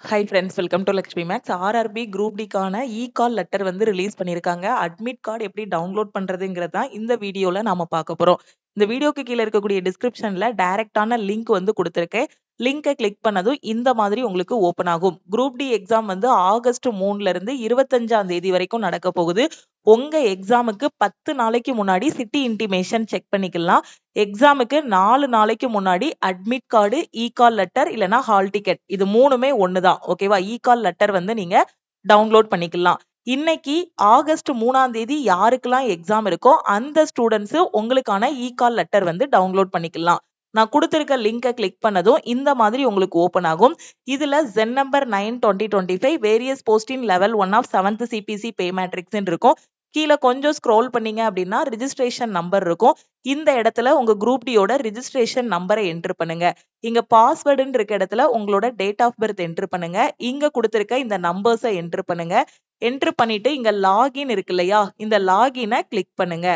Hi friends, welcome to Lakshmi maths. RRB group டிக்கான call letter வந்து release பண்ணியிருக்காங்க. Admit card எப்படி டவுன்லோட் பண்றதுங்கிறது தான் இந்த வீடியோல நாம பார்க்க போறோம். இந்த வீடியோக்கு கீழ இருக்கக்கூடிய டிஸ்கிரிப்ஷன்ல டைரக்டான லிங்க் வந்து குடுத்திருக்கேன். லிங்கை கிளிக் பண்ணதும் இந்த மாதிரி உங்களுக்கு ஓப்பன் ஆகும். குரூப் டி எக்ஸாம் வந்து ஆகஸ்ட் 3ல இருந்து 25ஆம் தேதி வரைக்கும் நடக்க போகுது. உங்க எக்ஸாமுக்கு 10 நாளைக்கு முன்னாடி சிட்டி இன்டிமேஷன் செக் பண்ணிக்கலாம். எக்ஸாமுக்கு 4 நாளைக்கு முன்னாடி அட்மிட் கார்டு, கால் லெட்டர் இல்லனா ஹால் டிக்கெட் இது 3மே ஒண்ணு தான். ஓகேவா? கால் லெட்டர் வந்து நீங்க டவுன்லோட் பண்ணிக்கலாம். இன்னைக்கு ஆகஸ்ட் 3ஆம் தேதி யாருக்கெல்லாம் எக்ஸாம் இருக்கோ அந்த ஸ்டூடண்ட்ஸ் உங்களுக்கான கால் லெட்டர் வந்து டவுன்லோட் பண்ணிக்கலாம். நான் குடுத்திருக்க லிங்கை கிளிக் பண்ணதும் இந்த மாதிரி உங்களுக்கு ஓப்பன் ஆகும். இதுல gen number 9/2025 various post in level 1 of 7th CPC pay மேட்ரிக்ஸ்ன்னு இருக்கும். கீழ கொஞ்சம் ஸ்க்ரோல் பண்ணீங்க அப்படின்னா ரிஜிஸ்ட்ரேஷன் நம்பர் இருக்கும். இந்த இடத்துல உங்க குரூப் டியோட ரிஜிஸ்ட்ரேஷன் நம்பரை என்டர் பண்ணுங்க. இங்க பாஸ்வேர்டுன்னு இருக்க இடத்துல உங்களோட டேட் ஆஃப் பர்த் என்டர் பண்ணுங்க. இங்க கொடுத்திருக்க இந்த நம்பர்ஸை என்டர் பண்ணுங்க. என்டர் பண்ணிட்டு இங்க லாகின் இருக்கு இல்லையா? இந்த லாகினை கிளிக் பண்ணுங்க.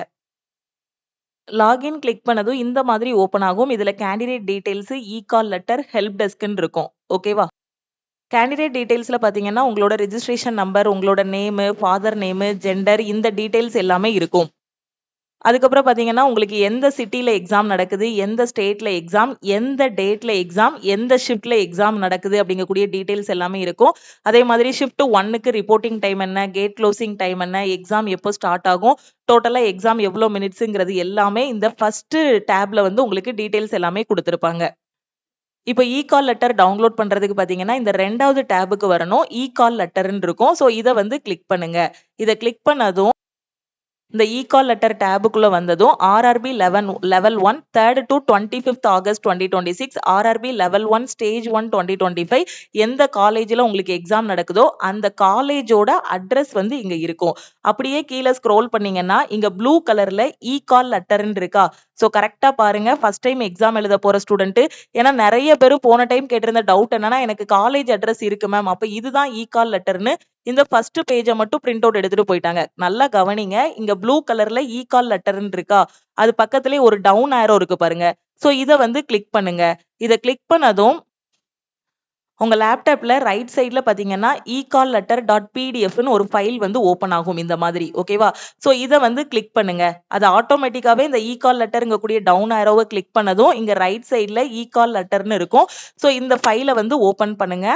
லாகின் கிளிக் பண்ணதும் இந்த மாதிரி ஓப்பன் ஆகும். இதுல candidate details, call letter, help டெஸ்க்ன்னு இருக்கும். ஓகேவா? கேண்டிடேட் டீடைல்ஸ்ல பாத்தீங்கன்னா உங்களோட ரிஜிஸ்ட்ரேஷன் நம்பர், உங்களோட நேமு, ஃபாதர் நேமு, ஜெண்டர் இந்த டீடைல்ஸ் எல்லாமே இருக்கும். அதுக்கப்புறம் பாத்தீங்கன்னா உங்களுக்கு எந்த சிட்டில எக்ஸாம் நடக்குது, எந்த ஸ்டேட்ல எக்ஸாம், எந்த டேட்ல எக்ஸாம், எந்த ஷிஃப்ட்ல எக்ஸாம் நடக்குது அப்படிங்கக்கூடிய டீடைல்ஸ் எல்லாமே இருக்கும். அதே மாதிரி ஷிஃப்ட் 1க்கு ரிப்போர்ட்டிங் டைம் என்ன, கேட் க்ளோசிங் டைம் என்ன, எக்ஸாம் எப்போ ஸ்டார்ட் ஆகும், டோட்டலா எக்ஸாம் எவ்வளவு மினிட்ஸ்ங்கிறது எல்லாமே இந்த ஃபர்ஸ்ட் டேப்ல வந்து உங்களுக்கு டீடைல்ஸ் எல்லாமே கொடுத்திருப்பாங்க. இப்போ கால் லெட்டர் டவுன்லோட் பண்றதுக்கு பாத்தீங்கன்னா இந்த 2வது டேபுக்கு வரணும். கால் லெட்டர்ன்னு இருக்கும். சோ இத வந்து கிளிக் பண்ணுங்க. இத கிளிக் பண்ணதும் இந்த கால் லெட்டர் டேபுக்குள்ள வந்ததும் RRB level 1 3rd to 25th August 2026 RRB level 1 stage 1 2025 எந்த காலேஜ்ல உங்களுக்கு எக்ஸாம் நடக்குதோ அந்த காலேஜோட அட்ரஸ் வந்து இங்க இருக்கும். அப்படியே கீழே ஸ்க்ரோல் பண்ணீங்கன்னா இங்க ப்ளூ கலர்ல கால் லெட்டர்ன்னு இருக்கா? சோ கரெக்டா பாருங்க. ஃபர்ஸ்ட் டைம் எக்ஸாம் எழுத போற ஸ்டூடெண்ட். ஏன்னா நிறைய பேர் போன டைம் கேட்டிருந்த டவுட் என்னன்னா எனக்கு காலேஜ் அட்ரஸ் இருக்கு மேம், அப்ப இதுதான் கால் லெட்டர்னு இந்த ஃபர்ஸ்ட் பேஜ மட்டும் பிரிண்ட் அவுட் எடுத்துட்டு போயிட்டாங்க. நல்லா கவனிங்க. இங்க ப்ளூ கலர்ல கால் லெட்டர்ன்னு இருக்கா? அது பக்கத்திலேயே ஒரு டவுன் ஆரோ இருக்கு பாருங்க. சோ இத வந்து கிளிக் பண்ணுங்க. இத கிளிக் பண்ணதும் உங்க லேப்டாப்ல ரைட் சைடுல பாத்தீங்கன்னா கால் லெட்டர் டாட் பிடிஎஃப்னு ஒரு ஃபைல் வந்து ஓப்பன் ஆகும் இந்த மாதிரி. ஓகேவா? சோ இத வந்து கிளிக் பண்ணுங்க. அது ஆட்டோமேட்டிக்காவே இந்த கால் லெட்டர்ங்க கூடிய டவுன் ஆரோவை கிளிக் பண்ணதும் இங்க ரைட் சைடுல கால் லெட்டர்னு இருக்கும். சோ இந்த ஃபைல வந்து ஓப்பன் பண்ணுங்க.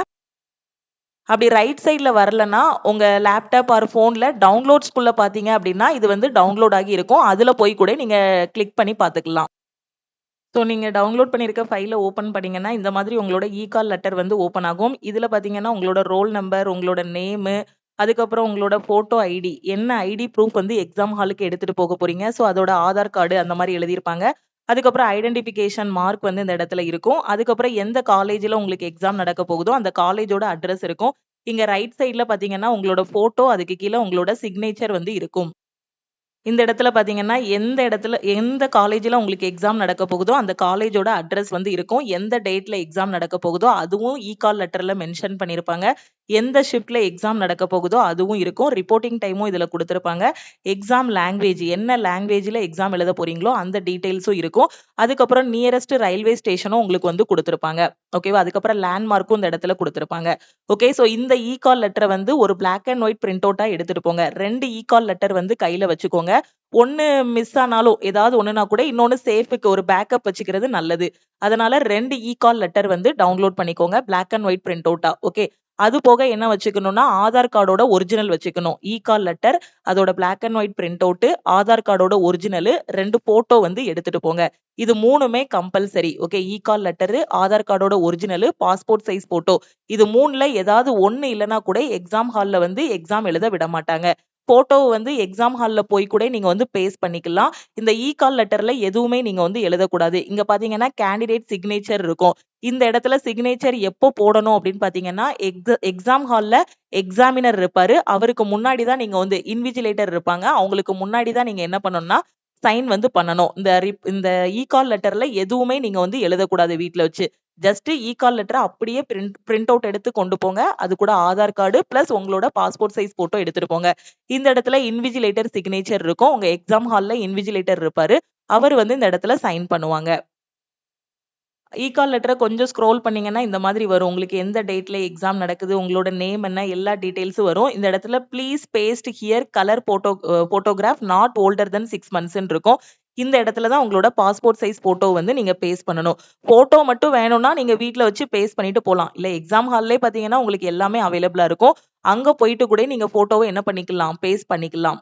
அப்படி ரைட் சைடுல வரலன்னா, உங்க லேப்டாப் ஆர் ஃபோன்ல டவுன்லோட்ஸ்குள்ள பார்த்தீங்க அப்படின்னா, இது வந்து டவுன்லோட் ஆகி இருக்கும். அதுல போய் கூட நீங்க கிளிக் பண்ணி பார்த்துக்கலாம். ஸோ நீங்க டவுன்லோட் பண்ணியிருக்க ஃபைல ஓப்பன் பண்ணீங்கன்னா, இந்த மாதிரி உங்களோட கால் லெட்டர் வந்து ஓப்பன் ஆகும். இதுல பார்த்தீங்கன்னா, உங்களோட ரோல் நம்பர், உங்களோட நேமு, அதுக்கப்புறம் உங்களோட ஃபோட்டோ ஐடி, என்ன ஐடி ப்ரூஃப் வந்து எக்ஸாம் ஹாலுக்கு எடுத்துட்டு போக போறீங்க. ஸோ அதோட ஆதார் கார்டு அந்த மாரி எழுதியிருப்பாங்க. அதுக்கப்புறம் ஐடென்டிஃபிகேஷன் மார்க் வந்து இந்த இடத்துல இருக்கும். அதுக்கப்புறம் எந்த காலேஜ்ல உங்களுக்கு எக்ஸாம் நடக்க போகுதோ, அந்த காலேஜோட அட்ரஸ் இருக்கும். இங்க ரைட் சைடுல பார்த்தீங்கன்னா, உங்களோட ஃபோட்டோ, அதுக்கு கீழ உங்களோட சிக்னேச்சர் வந்து இருக்கும். இந்த இடத்துல பார்த்தீங்கன்னா, எந்த காலேஜ்ல உங்களுக்கு எக்ஸாம் நடக்க போகுதோ, அந்த காலேஜோட அட்ரஸ் வந்து இருக்கும். எந்த டேட்ல எக்ஸாம் நடக்க போகுதோ, அதுவும் கால் லெட்டர்ல மென்ஷன் பண்ணியிருப்பாங்க. எந்த ஷிஃப்ட்ல எக்ஸாம் நடக்க போகுதோ, அதுவும் இருக்கும். ரிப்போர்ட்டிங் டைமும் இதுல குடுத்திருப்பாங்க. எக்ஸாம் லாங்குவேஜ் என்ன லாங்குவேஜ்ல எக்ஸாம் எழுத போறீங்களோ, அந்த டீட்டெயில்ஸும் இருக்கும். அதுக்கப்புறம் நியரஸ்ட் ரயில்வே ஸ்டேஷனும் உங்களுக்கு வந்து குடுத்திருப்பாங்க. ஓகேவா? அதுக்கப்புறம் லேண்ட்மார்க்கும் இந்த இடத்துல குடுத்திருப்பாங்க. ஓகே. சோ இந்த கால் லெட்டர வந்து ஒரு பிளாக் அண்ட் ஒயிட் பிரிண்ட் அவுட்டா எடுத்துட்டு போங்க. 2 கால் லெட்டர் வந்து கையில வச்சுக்கோங்க. ஒண்ணு மிஸ் ஆனாலும், ஏதாவது ஒண்ணுனா கூட இன்னொன்னு சேஃப்க்கு ஒரு பேக்கப் வச்சுக்கிறது நல்லது. அதனால 2 கால் லெட்டர் வந்து டவுன்லோட் பண்ணிக்கோங்க. பிளாக் அண்ட் ஒயிட் பிரிண்ட் அவுட்டா. ஓகே. அது போக என்ன வச்சுக்கணும்னா, ஆதார் கார்டோட ஒரிஜினல் வச்சுக்கணும். கால் லெட்டர், அதோட black and white print out, Aadhaar கார்டோட ஒரிஜினல், 2 போட்டோ வந்து எடுத்துட்டு போங்க. இது 3மே compulsory. Okay. Call letter, Aadhaar கார்டோட ஒரிஜினல், பாஸ்போர்ட் சைஸ் போட்டோ. இது 3ல ஏதாவது ஒண்ணு இல்லன்னா கூட எக்ஸாம் ஹால்ல வந்து எக்ஸாம் எழுத விட மாட்டாங்க. போட்டோவ வந்து எக்ஸாம் ஹால்ல போய் கூட நீங்க வந்து பேஸ்ட் பண்ணிக்கலாம். இந்த கால் லெட்டர்ல எதுவுமே நீங்க வந்து எழுதக்கூடாது. இங்க பார்த்தீங்கன்னா, கேண்டிடேட் சிக்னேச்சர் இருக்கும். இந்த இடத்துல சிக்னேச்சர் எப்போ போடணும் அப்படின்னு பார்த்தீங்கன்னா, எக்ஸாம் ஹால்ல எக்ஸாமினர் இருப்பாரு. அவருக்கு முன்னாடி தான் நீங்க வந்து இன்விஜிலேட்டர் இருப்பாங்க. அவங்களுக்கு முன்னாடி தான் நீங்க என்ன பண்ணணும்னா, சைன் வந்து பண்ணணும். இந்த கால் லெட்டர்ல எதுவுமே நீங்க வந்து எழுதக்கூடாது வீட்ல வச்சு. ஜஸ்ட் கால் லெட்டர அப்படியே பிரிண்ட் அவுட் எடுத்து கொண்டு போங்க. அது கூட ஆதார் கார்டு பிளஸ் உங்களோட பாஸ்போர்ட் சைஸ் போட்டோ எடுத்துட்டு போங்க. இந்த இடத்துல இன்விஜிலேட்டர் சிக்னேச்சர் இருக்கும். உங்க எக்ஸாம் ஹால்ல இன்விஜிலேட்டர் இருப்பாரு. அவர் வந்து இந்த இடத்துல சைன் பண்ணுவாங்க. கால் லெட்டரை கொஞ்சம் ஸ்க்ரோல் பண்ணீங்கன்னா இந்த மாதிரி வரும். உங்களுக்கு எந்த டேட்ல எக்ஸாம் நடக்குது, உங்களோட நேம் என்ன, எல்லா டீடைல்ஸும் வரும். இந்த இடத்துல please paste here colour photograph not older than 6 மந்த்ஸ்ன்னு இருக்கும். இந்த இடத்துல தான் உங்களோட பாஸ்போர்ட் சைஸ் போட்டோ வந்து நீங்க பேஸ்ட் பண்ணணும். போட்டோ மட்டும் வேணும்னா நீங்க வீட்ல வச்சு பேஸ்ட் பண்ணிட்டு போலாம். இல்ல எக்ஸாம் ஹால்லே பார்த்தீங்கன்னா உங்களுக்கு எல்லாமே அவைலபிளா இருக்கும். அங்க போயிட்டு கூட நீங்க போட்டோவ என்ன பண்ணிக்கலாம், பேஸ்ட் பண்ணிக்கலாம்.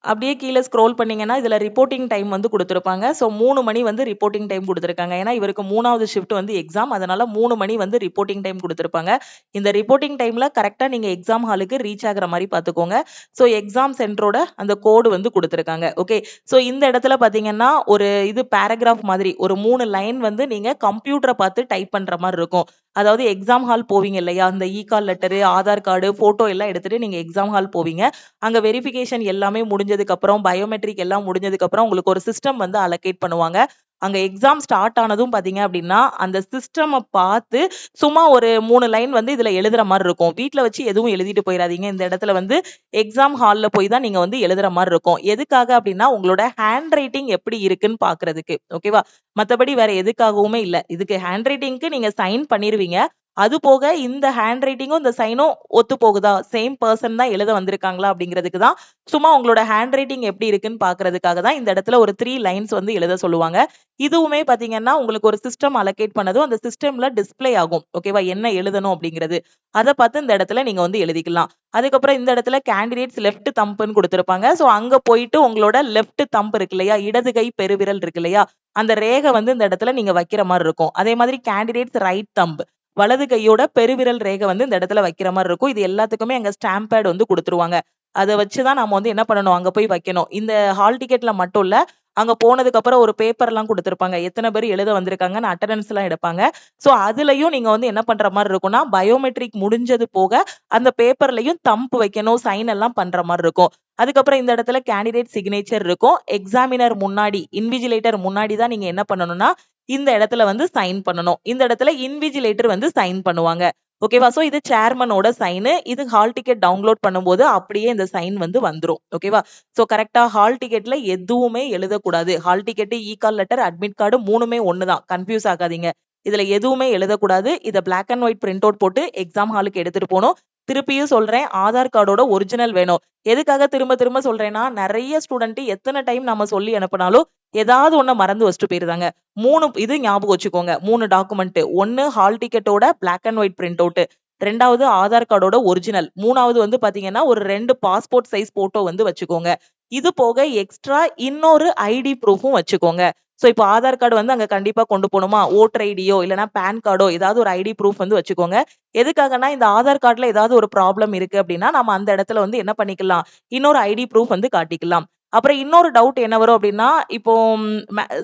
அப்படியே கீழ ஸ்க்ரோல் பண்ணீங்கன்னா, இதுல ரிப்போர்ட்டிங் டைம் வந்து குடுத்திருப்பாங்க. ஸோ 3 மணி வந்து ரிப்போர்ட்டிங் டைம் குடுத்திருக்காங்க. ஏன்னா, இவருக்கு 3வது ஷிஃப்ட் வந்து எக்ஸாம். அதனால 3 மணி வந்து ரிப்போர்ட்டிங் டைம் குடுத்திருப்பாங்க. இந்த ரிப்போர்ட்டிங் டைம்ல கரெக்ட்டா நீங்க எக்ஸாம் ஹாலுக்கு ரீச் ஆகுற மாரி பார்த்துக்கோங்க. ஸோ எக்ஸாம் சென்டரோட அந்த கோடு வந்து குடுத்திருக்காங்க. ஓகே. ஸோ இந்த இடத்துல பார்த்தீங்கன்னா, ஒரு இது பேராகிராஃப் மாதிரி ஒரு 3 லைன் வந்து நீங்க கம்ப்யூட்டர பார்த்து டைப் பண்ற மாரி இருக்கும். அதாவது எக்ஸாம் ஹால் போவீங்க இல்லையா? அந்த call letter, Aadhaar card, photo எல்லாம் எடுத்துட்டு நீங்க எக்ஸாம் ஹால் போவீங்க. அங்க வெரிஃபிகேஷன் எல்லாமே முடிஞ்சதுக்கு அப்புறம், பயோமெட்ரிக் எல்லாம் முடிஞ்சதுக்கு அப்புறம் உங்களுக்கு ஒரு சிஸ்டம் வந்து அலோகேட் பண்ணுவாங்க. அங்க எக்ஸாம் ஸ்டார்ட் ஆனதும் பார்த்தீங்க அப்படின்னா, அந்த சிஸ்டம பார்த்து சும்மா ஒரு 3 லைன் வந்து இதுல எழுதுற மாரி இருக்கும். வீட்ல வச்சு எதுவும் எழுதிட்டு போயிறாதீங்க. இந்த இடத்துல வந்து எக்ஸாம் ஹால்ல போய் தான் நீங்க வந்து எழுதுற மாரி இருக்கும். எதுக்காக அப்படின்னா, உங்களோட ஹேண்ட் ரைட்டிங் எப்படி இருக்குன்னு பார்க்கறதுக்கு. ஓகேவா? மத்தபடி வேற எதுக்காகவுமே இல்ல. இதுக்கு ஹேண்ட் ரைட்டிங்க்கு நீங்க சைன் பண்ணிருவீங்க. அது போக இந்த ஹேண்ட் ரைட்டிங்கும், இந்த சைனும் ஒத்து போகுதா? சேம் பெர்சன் தான் எழுத வந்திருக்காங்களா? அப்படிங்கிறதுக்கு தான் சும்மா உங்களோட ஹேண்ட் ரைட்டிங் எப்படி இருக்குன்னு பார்க்கறதுக்காக தான் இந்த இடத்துல ஒரு 3 லைன்ஸ் வந்து எழுத சொல்லுவாங்க. இதுவுமே பார்த்தீங்கன்னா, உங்களுக்கு ஒரு சிஸ்டம் அலோகேட் பண்ணதும் அந்த சிஸ்டம்ல டிஸ்ப்ளே ஆகும். ஓகேவா? என்ன எழுதணும் அப்படிங்கிறது. அத பார்த்து இந்த இடத்துல நீங்க வந்து எழுதிக்கலாம். அதுக்கப்புறம் இந்த இடத்துல கேண்டிடேட்ஸ் லெஃப்ட் தம்ப்ன்னு குடுத்திருப்பாங்க. ஸோ அங்க போயிட்டு உங்களோட லெஃப்ட் தம்ப் இருக்கு இல்லையா? இடது கை பெருவிரல் இருக்கு இல்லையா? அந்த ரேகை வந்து இந்த இடத்துல நீங்க வைக்கிற மாரி இருக்கும். அதே மாதிரி கேண்டிடேட்ஸ் ரைட் தம்ப் வலது கையோட பெருவிரல் ரேகை வந்து இந்த இடத்துல வைக்கிற மாரி இருக்கும். இது எல்லாத்துக்குமே அங்க ஸ்டாம்ப் பேட் வந்து குடுத்துருவாங்க. அத வச்சு தான் நாம வந்து என்ன பண்ணணும், அங்க போய் வைக்கணும். இந்த ஹால் டிக்கெட்ல மட்டும் இல்ல, அங்க போனதுக்கு அப்புறம் ஒரு பேப்பர்லாம் குடுத்திருப்பாங்க. எத்தன பேர் எழுத வந்திருக்காங்கன்னு அட்டெண்டன்ஸ்லாம் எடுப்பாங்க. ஸோ அதுலயும் நீங்க வந்து என்ன பண்ற மாரி இருக்கும்னா, பயோமெட்ரிக் முடிஞ்சது போக அந்த பேப்பர்லயும் தம்ப் வைக்கணும், சைன் எல்லாம் பண்ற மாரி இருக்கும். அதுக்கப்புறம் இந்த இடத்துல கேண்டிடேட் சிக்னேச்சர் இருக்கும். எக்ஸாமினர் முன்னாடி, இன்விஜிலேட்டர் முன்னாடி தான் நீங்க என்ன பண்ணணும்னா, இந்த இடத்துல வந்து சைன் பண்ணணும். இந்த இடத்துல இன்விஜிலேட்டர் வந்து சைன் பண்ணுவாங்க. ஓகேவா? சோ இது சேர்மனோட சைனு. இது ஹால் டிக்கெட் டவுன்லோட் பண்ணும்போது அப்படியே இந்த சைன் வந்து வந்துரும். ஓகேவா? சோ கரெக்ட்டா ஹால் டிக்கெட்ல எதுவுமே எழுதக்கூடாது. Hall ticket, call letter, admit card 3மே ஒண்ணு தான். கன்ஃப்யூஸ் ஆகாதீங்க. இதுல எதுவுமே எழுதக்கூடாது. இத black and white print out போட்டு எக்ஸாம் ஹாலுக்கு எடுத்துட்டு போணும். திருப்பியும் சொல்றேன், ஆதார் கார்டோட ஒரிஜினல் வேணும். எதுக்காக திரும்ப திரும்ப சொல்றேன்னா, நெறைய ஸ்டூடண்ட் எத்தன டைம் நம்ம சொல்லி அனுப்புனாலும், ஏதாவது ஒண்ண மறந்து வச்சுட்டு போயிருதாங்க. 3 இது ஞாபகம் வச்சுக்கோங்க. 3 டாக்குமெண்ட். 1 ஹால் டிக்கெட்டோட black and white print out. 2வது ஆதார் கார்டோட ஒரிஜினல். 3வது வந்து பாத்தீங்கன்னா, ஒரு 2 பாஸ்போர்ட் சைஸ் போட்டோ வந்து வச்சுக்கோங்க. இது போக எக்ஸ்ட்ரா இன்னொரு ஐடி ப்ரூஃபும் வச்சுக்கோங்க. சோ இப்போ ஆதார் கார்டு வந்து அங்க கண்டிப்பா கொண்டு போணுமா? வோட்டர் ஐடியோ இல்லன்னா பான் கார்டோ ஏதாவது ஒரு ஐடி ப்ரூஃப் வந்து வச்சுக்கோங்க. எதுக்காகன்னா, இந்த ஆதார் கார்ட்ல ஏதாவது ஒரு ப்ராப்ளம் இருக்கு அப்படின்னா, நம்ம அந்த இடத்துல வந்து என்ன பண்ணிக்கலாம்? இன்னொரு ஐடி ப்ரூஃப் வந்து காட்டிக்கலாம். அப்புறம் இன்னொரு டவுட் என்ன வரும் அப்படின்னா, இப்போ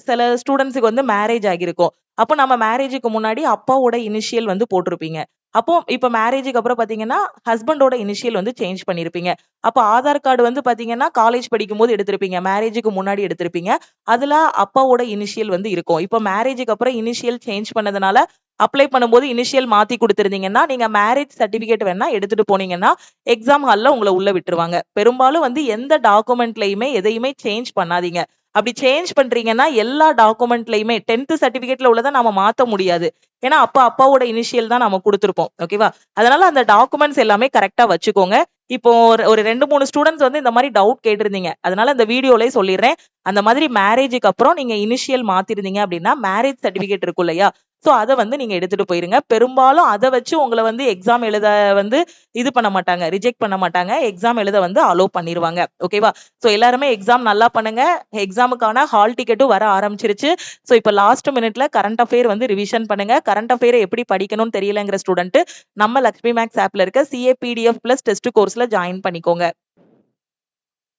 சில ஸ்டூடண்ட்ஸ்க்கு வந்து மேரேஜ் ஆகியிருக்கும். அப்போ நம்ம மேரேஜுக்கு முன்னாடி அப்பாவோட இனிஷியல் வந்து போட்டிருப்பீங்க. அப்போ இப்ப மேரேஜுக்கு அப்புறம் பாத்தீங்கன்னா, ஹஸ்பண்டோட இனிஷியல் வந்து சேஞ்ச் பண்ணியிருப்பீங்க. அப்ப ஆதார் கார்டு வந்து பாத்தீங்கன்னா, காலேஜ் படிக்கும்போது எடுத்திருப்பீங்க. மேரேஜுக்கு முன்னாடி எடுத்திருப்பீங்க. அதுல அப்பாவோட இனிஷியல் வந்து இருக்கும். இப்ப மேரேஜுக்கு அப்புறம் இனிஷியல் சேஞ்ச் பண்ணதுனால, அப்ளை பண்ணும்போது இனிஷியல் மாத்தி குடுத்திருந்தீங்கன்னா, நீங்க மேரேஜ் சர்டிபிகேட் வேணா எடுத்துட்டு போனீங்கன்னா, எக்ஸாம் ஹால்ல உங்கள உள்ள விட்டுருவாங்க. பெரும்பாலும் வந்து எந்த டாக்குமெண்ட்லயுமே எதையுமே சேஞ்ச் பண்ணாதீங்க. அப்படி சேஞ்ச் பண்றீங்கன்னா, எல்லா டாக்குமெண்ட்லயுமே 10th சர்டிபிகேட்ல உள்ளத நாம மாத்த முடியாது. ஏன்னா, அப்பாவோட இனிஷியல் தான் நாம குடுத்திருப்போம். ஓகேவா? அதனால அந்த டாக்குமெண்ட்ஸ் எல்லாமே கரெக்ட்டா வச்சுக்கோங்க. இப்போ ஒரு 2, 3 ஸ்டூடண்ட்ஸ் வந்து இந்த மாரி டவுட் கேட்டிருந்தீங்க. அதனால இந்த வீடியோலயே சொல்லிர்றேன். அந்த மாதிரி மேரேஜுக்கு அப்புறம் நீங்க இனிஷியல் மாத்திருந்தீங்க அப்படின்னா, மேரேஜ் சர்டிபிகேட் இருக்கும் இல்லையா? சோ அத வந்து நீங்க எடுத்துட்டு போயிருங்க. பெரும்பாலும் அத வச்சு உங்கள வந்து எக்ஸாம் எழுத வந்து இது பண்ண மாட்டாங்க. ரிஜெக்ட் பண்ண மாட்டாங்க. எக்ஸாம் எழுத வந்து அலோ பண்ணிருவாங்க. ஓகேவா? சோ எல்லாருமே எக்ஸாம் நல்லா பண்ணுங்க. எக்ஸாமுக்கான ஹால் டிக்கெட்டும் வர ஆரம்பிச்சிருச்சு. சோ இப்ப லாஸ்ட் மினிட்ல கரண்ட் அஃபேர் வந்து ரிவிஷன் பண்ணுங்க. கரண்ட் அஃபேர எப்படி படிக்கணும்னு தெரியலங்கிற ஸ்டூடண்ட் நம்ம லக்ஷ்மி மேக்ஸ் ஆப்ல இருக்க CA PDF பிளஸ் டெஸ்ட் கோர்ஸ்ல ஜாயின் பண்ணிக்கோங்க.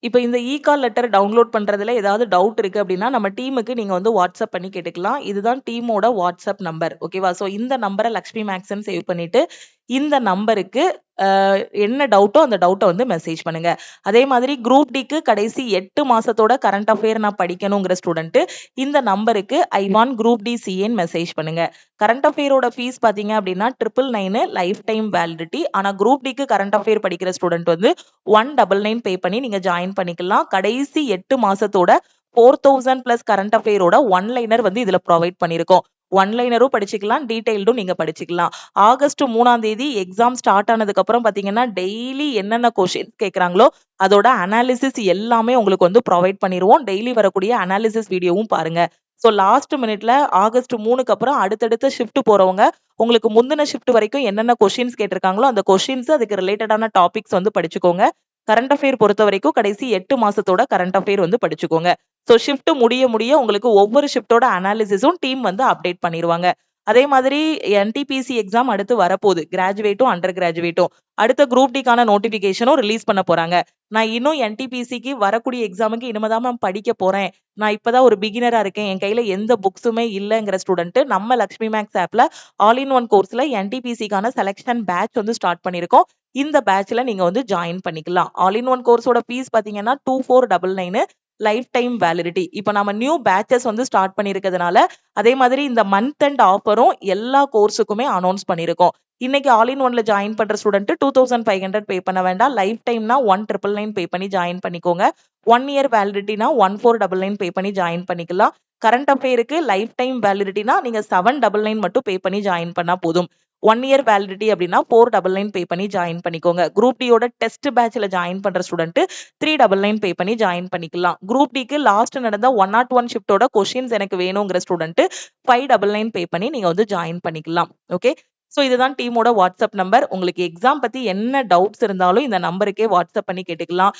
இப்ப இந்த கால் லெட்டர் டவுன்லோட் பண்றதுல ஏதாவது டவுட் இருக்கு அப்படின்னா, நம்ம டீமுக்கு நீங்க வந்து வாட்ஸ்அப் பண்ணி கேட்டுக்கலாம். இதுதான் டீமோட வாட்ஸ்அப் நம்பர். ஓகேவா? சோ இந்த நம்பர லக்ஷ்மி மேக்ஸ்ன்னு சேவ் பண்ணிட்டு, இந்த நம்பருக்கு என்ன டவுட்டோ அந்த டவுட்ட வந்து மெசேஜ் பண்ணுங்க. அதே மாதிரி குரூப் டிக்கு கடைசி 8 மாசத்தோட கரண்ட் அஃபேர் நான் படிக்கணுங்கிற ஸ்டூடண்ட் இந்த நம்பருக்கு ஐ வாண்ட் குரூப் டி சிஏன்னு மெசேஜ் பண்ணுங்க. கரண்ட் அஃபேரோட ஃபீஸ் பாத்தீங்க அப்படின்னா 999 லைஃப் டைம் வேலிடிட்டி. ஆனா குரூப் டிக்கு கரண்ட் அஃபேர் படிக்கிற ஸ்டூடண்ட் வந்து 199 பே பண்ணி நீங்க ஜாயின் பண்ணிக்கலாம். கடைசி 8 மாசத்தோட 4000 பிளஸ் கரண்ட் அஃபேரோட ஒன் லைனர் வந்து இதுல ப்ரொவைட் பண்ணியிருக்கோம். ஒன் லைனரும் படிச்சுக்கலாம், டீடைல்டும் நீங்க படிச்சுக்கலாம். ஆகஸ்ட் 3ஆம் தேதி எக்ஸாம் ஸ்டார்ட் ஆனதுக்கு அப்புறம் பாத்தீங்கன்னா டெய்லி என்னென்ன கொஸ்டின்ஸ் கேக்குறாங்களோ அதோட அனாலிசிஸ் எல்லாமே உங்களுக்கு வந்து ப்ரொவைட் பண்ணிருவோம். டெய்லி வரக்கூடிய அனாலிசிஸ் வீடியோவும் பாருங்க. ஸோ லாஸ்ட் மினிட்ல ஆகஸ்ட் 3க்கு அப்புறம் அடுத்தடுத்த ஷிஃப்ட் போறவங்க உங்களுக்கு முந்தின ஷிஃப்ட் வரைக்கும் என்னென்ன கொஸ்டின்ஸ் கேட்டிருக்காங்களோ அந்த கொஸ்டின்ஸ் அதுக்கு ரிலேட்டடான டாபிக்ஸ் வந்து படிச்சுக்கோங்க. கரண்ட் அஃபேர் பொறுத்த வரைக்கும் கடைசி 8 மாசத்தோட கரண்ட் அஃபேர் வந்து படிச்சுக்கோங்க. ஸோ ஷிஃப்ட் முடிய முடிய உங்களுக்கு ஒவ்வொரு ஷிஃப்ட்டோட அனாலிசிஸும் டீம் வந்து அப்டேட் பண்ணிருவாங்க. அதே மாதிரி என்டிபிசி எக்ஸாம் அடுத்து வரப்போகுது. கிராஜுவேட்டும் அண்டர் கிராஜுவேட்டும். அடுத்த குரூப் டிக்கான நோட்டிபிகேஷனும் ரிலீஸ் பண்ண போறாங்க. நான் இன்னும் என்டிபிசிக்கு வரக்கூடிய எக்ஸாமுக்கு இனிமேதான் மேம் படிக்க போறேன். நான் இப்பதான் ஒரு பிகினரா இருக்கேன். என் கையில எந்த புக்ஸுமே இல்லங்கிற ஸ்டூடெண்ட் நம்ம லக்ஷ்மி மேக்ஸ் ஆப்ல ஆல் இன் ஒன் கோர்ஸ்ல என்டிபிசிக்கான செலக்ஷன் பேட்ச் வந்து ஸ்டார்ட் பண்ணிருக்கோம். இந்த பேட்ச்ல நீங்க வந்து ஜாயின் பண்ணிக்கலாம். ஆல் இன் ஒன் கோர்ஸோட ஃபீஸ் பாத்தீங்கன்னா 2499 லைஃப் டைம் வேலிடிட்டி. இப்போ நம்ம நியூ பேட்சஸ் வந்து ஸ்டார்ட் பண்ணிருக்கிறதுனால அதே மாதிரி இந்த மந்த் அண்ட் ஆஃபரும் எல்லா கோர்ஸுக்குமே அனௌன்ஸ் பண்ணிருக்கோம். இன்னைக்கு ஆல் இன் ஒன்ல ஜாயின் பண்ற ஸ்டூடெண்ட் 2500 பே பண்ண வேண்டாம். லைஃப் டைம்னா 1999 பே பண்ணி ஜாயின் பண்ணிக்கோங்க. 1 இயர் வேலிடிட்டினா 1499 பே பண்ணி ஜாயின் பண்ணிக்கலாம். கரண்ட் அஃபேருக்கு லைஃப் டைம் வேலிடிட்டினா நீங்க 799 மட்டும் பே பண்ணி ஜாயின் பண்ணா போதும். 1 இயர் வேலிடிட்டி அப்படின்னா 499 பே பண்ணி ஜாயின் பண்ணிக்கோங்க. குரூப் டியோட டெஸ்ட் பேட்ச்ல ஜாயின் பண்ற ஸ்டூடெண்ட் 399 பே பண்ணி ஜாயின் பண்ணிக்கலாம். குரூப் டிக்கு லாஸ்ட் நடந்த 101 ஷிஃப்டோட கொஸ்டின்ஸ் எனக்கு வேணுங்கிற ஸ்டூடெண்ட் 599 பே பண்ணி நீங்க வந்து ஜாயின் பண்ணிக்கலாம். ஓகே. ஸோ இதுதான் டீமோட வாட்ஸ்அப் நம்பர். உங்களுக்கு எக்ஸாம் பத்தி என்ன டவுட்ஸ் இருந்தாலும் இந்த நம்பருக்கே வாட்ஸ்அப் பண்ணி கேட்டுக்கலாம்.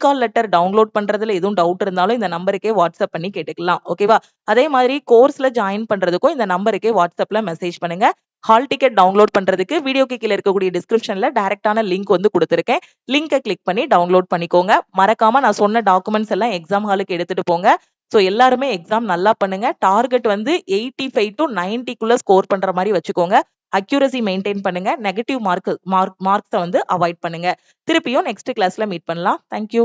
கால் லெட்டர் டவுன்லோட் பண்றதுல எதுவும் டவுட் இருந்தாலும் இந்த நம்பருக்கே வாட்ஸ்அப் பண்ணி கேட்டுக்கலாம். ஓகேவா? அதே மாதிரி கோர்ஸ்ல ஜாயின் பண்றதுக்கும் இந்த நம்பருக்கே வாட்ஸ்அப்ல மெசேஜ் பண்ணுங்க. ஹால் டிக்கெட் டவுன்லோட் பண்றதுக்கு வீடியோக்கு கீழே இருக்கக்கூடிய டிஸ்கிரிப்ஷன்ல டைரக்டான லிங்க் வந்து கொடுத்துருக்கேன். லிங்கை கிளிக் பண்ணி டவுன்லோட் பண்ணிக்கோங்க. மறக்காம நான் சொன்ன டாக்குமெண்ட்ஸ் எல்லாம் எக்ஸாம் ஹாலுக்கு எடுத்துட்டு போங்க. ஸோ எல்லாருமே எக்ஸாம் நல்லா பண்ணுங்க. டார்கெட் வந்து 85 to 90க்குள்ள ஸ்கோர் பண்ற மாதிரி வச்சுக்கோங்க. அக்யூரசி மெயின்டைன் பண்ணுங்க. நெகட்டிவ் மார்க்ஸை வந்து அவாய்ட் பண்ணுங்க. திருப்பியும் நெக்ஸ்ட் கிளாஸ்ல மீட் பண்ணலாம். தேங்க்யூ.